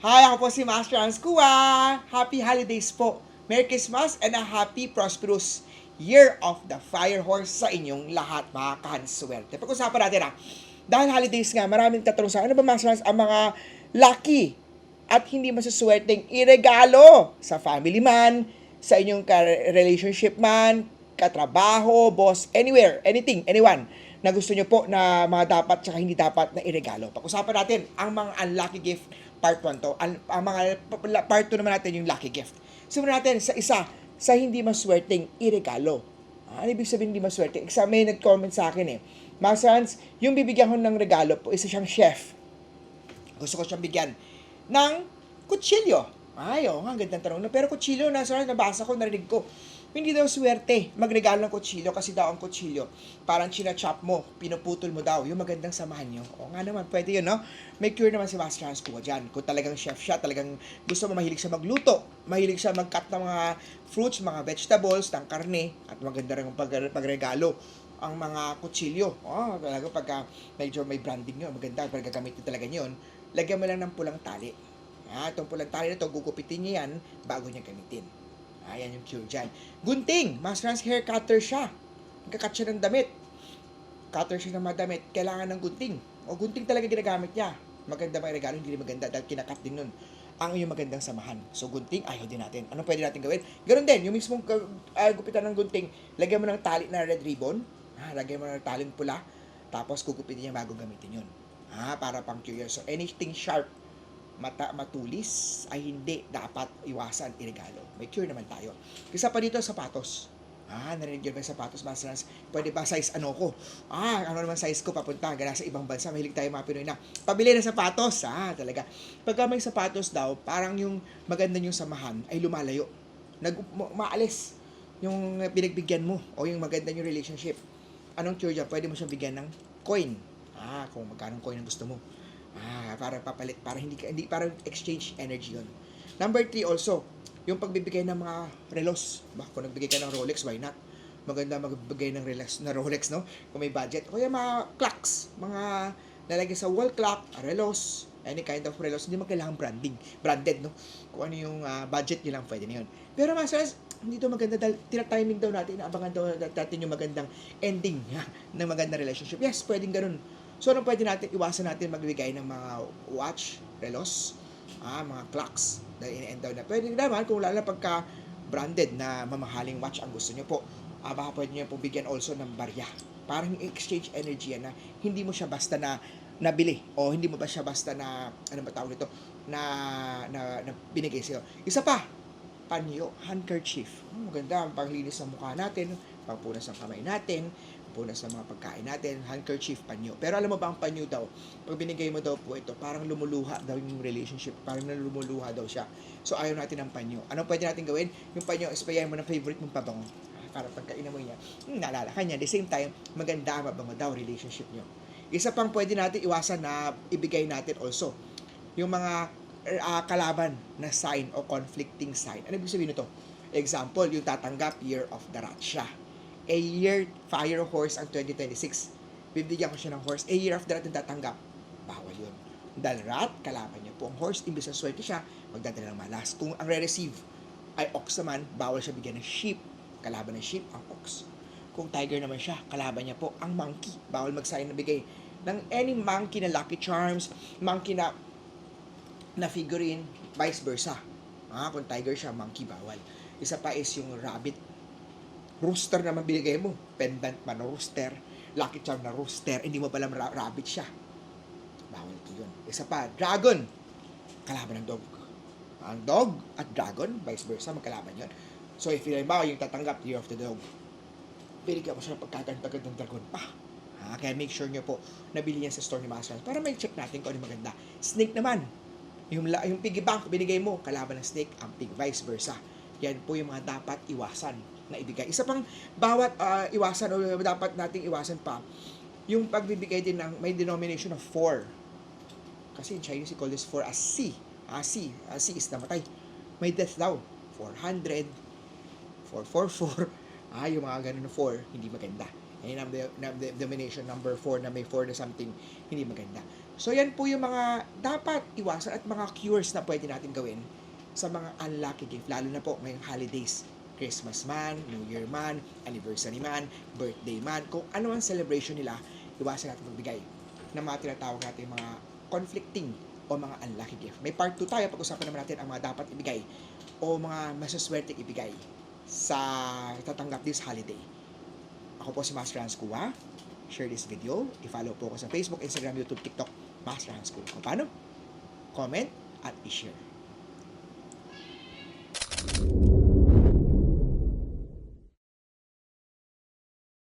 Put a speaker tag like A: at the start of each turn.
A: Hi, ako po si Master Hans Kua. Happy holidays po. Merry Christmas and a happy, prosperous Year of the Fire Horse sa inyong lahat, mga kahanswerte. Pag-usapan natin dahil holidays nga, maraming tatanong sa ano ba, Master Hans, ang mga lucky at hindi masuswerteng iregalo sa family man, sa inyong relationship man, katrabaho, boss, anywhere, anything, anyone na gusto nyo po na mga dapat tsaka hindi dapat na iregalo. Pag-usapan natin ang mga unlucky gift part 1 to. Ang mga part 2 naman natin yung lucky gift. Simulan natin sa isa, sa hindi maswerteng iregalo. Ano ibig sabihin hindi maswerte? May nag-comment sa akin Mga sons, yung bibigyan ko ng regalo po, isa siyang chef. Gusto ko siyang bigyan ng kutsilyo. Ay, oo nga, gandang tanong. Pero kutsilyo, nabasa ko, narinig ko. Hindi daw swerte magregalo ng kutsilyo kasi daw ang kutsilyo, parang china-chop mo, pinuputol mo daw, yung magandang samahan nyo. O nga naman, pwede yun, no? May cure naman si Master Hans Kua dyan. Kung talagang chef siya, talagang gusto mo, mahilig siya magluto, mahilig siya mag-cut ng mga fruits, mga vegetables, ng karne, at maganda rin ang pagregalo ang mga kutsilyo. Oh, talaga pagka medyo may branding nyo, maganda, pag gagamitin talaga nyo yun, lagyan mo lang ng pulang tali. Itong pulang tali na ito, gugupitin niya yan bago niya gamitin. Ayan yung cure dyan. Gunting, Master Hans hair cutter siya. Nagkakat siya ng damit. Cutter siya ng mga damit. Kailangan ng gunting. O gunting talaga ginagamit niya. Maganda ba yung regalo? Hindi maganda dahil kinakat din nun ang iyong magandang samahan. So gunting, ayaw din natin. Anong pwede natin gawin? Ganun din, yung mismong gupitan ng gunting, lagyan mo ng tali na red ribbon. Lagyan mo ng taling pula. Tapos gugupitin niya bago gamitin yun. Para pang cure. So anything sharp, matulis ay hindi dapat iwasan iregalo. May cure naman tayo. Isa pa dito, sapatos. Narinig yun ba yung sapatos, Master Hans? Pwede ba size ano ko? Ano naman size ko papunta hanggang sa ibang bansa. Mahilig tayo mga Pinoy na pabili ng sapatos. Talaga. Pagka may sapatos daw, parang yung maganda yung samahan ay lumalayo. Maalis yung pinagbigyan mo o yung maganda yung relationship. Anong cure dyan? Pwede mo siyang bigyan ng coin. Kung magkano coin ang gusto mo. Para papalit, para exchange energy yun. Number 3 also, yung pagbibigay ng mga relos. Kung nagbigay ka ng Rolex, why not? Maganda magbigay ng Rolex, no? Kung may budget. O yung mga clocks, mga lalagay sa wall clock, relos, any kind of relos, hindi mo kailangan branded, no? Kung ano yung budget nyo lang, pwede na yun. Pero mas hindi ito maganda dahil tina-timing daw natin, abangan daw natin yung magandang ending ng magandang relationship. Yes, pwedeng ganun. So, anong pwede natin, iwasan natin magbigay ng mga watch, relos, mga clocks, na in-end down na. Pwede naman, kung lalo pagka branded na mamahaling watch ang gusto nyo po, baka pwede nyo po bigyan also ng barya. Parang exchange energy yan na hindi mo siya basta na nabili o hindi mo ba siya basta na, ano ba tawag nito, na binigay sa'yo. Isa pa, panyo, handkerchief. Maganda ang panglinis ng mukha natin, pangpunas ng kamay natin, punas ng mga pagkain natin, handkerchief, panyo. Pero alam mo ba ang panyo daw, pag binigay mo daw po ito, parang lumuluha daw yung relationship, parang lumuluha daw siya. So ayaw natin ng panyo. Anong pwede natin gawin? Yung panyo, sprayan mo ng favorite mong pabango. Para pagkain mo niya, naalala ka niya. At the same time, maganda, mabango daw relationship nyo. Isa pang pwede natin iwasan na ibigay natin also, yung mga kalaban na sign o conflicting sign. Ano ibig sabihin nito? Example, yung tatanggap, Year of the Rat siya. A year fire horse ang 2026. Bibigyan ko siya ng horse. A year of the rat ang tatanggap. Bawal yun. Dahil rat, kalaban niya po ang horse. Imbis na swerte siya, magdadala ng malas. Kung ang re-receive ay ox naman, bawal siya bigyan ng sheep. Kalaban ng sheep, ang ox. Kung tiger naman siya, kalaban niya po ang monkey. Bawal mag-sign na bigay ng any monkey na Lucky Charms, monkey na figurine, vice versa. Kung tiger siya, monkey bawal. Isa pa is yung rabbit. Rooster naman binigay mo. Pendant man na rooster. Lucky Charm na rooster. Hindi mo pala rabbit siya. Bawal yun. Isa pa, dragon. Kalaban ng dog. Ang dog at dragon, vice versa, magkalaban yun. So, if yung tatanggap, Year of the Dog, binigyan mo siya ng pagkaganda ng dragon pa. Kaya make sure nyo po, nabili yan sa store ni Master para may check natin kung ano maganda. Snake naman. Yung piggy bank, binigay mo, kalaban ng snake, ang pig, vice versa. Yan po yung mga dapat iwasan na ibigay. Isa pang bawat iwasan o dapat nating iwasan pa, yung pagbibigay din ng may denomination of 4. Kasi in Chinese, we call this 4 as C. C is namatay. May death daw. 400, 444. Yung mga ganun na 4, hindi maganda. Ayun ang domination number 4 na may 4 na something, hindi maganda. So, yan po yung mga dapat iwasan at mga cures na pwede natin gawin sa mga unlucky gift, lalo na po ngayong holidays. Christmas man, New Year man, anniversary man, birthday man, kung ano ang celebration nila, iwasan natin magbigay ng mga tinatawag natin mga conflicting o mga unlucky gift. May part 2 tayo, pag-usapan naman natin ang mga dapat ibigay o mga masaswerte ibigay sa tatanggap this holiday. Ako po si Master Hans Kua. Share this video. I-follow po ako sa Facebook, Instagram, YouTube, TikTok, Master Hans Kua. Kung paano? Comment at i-share.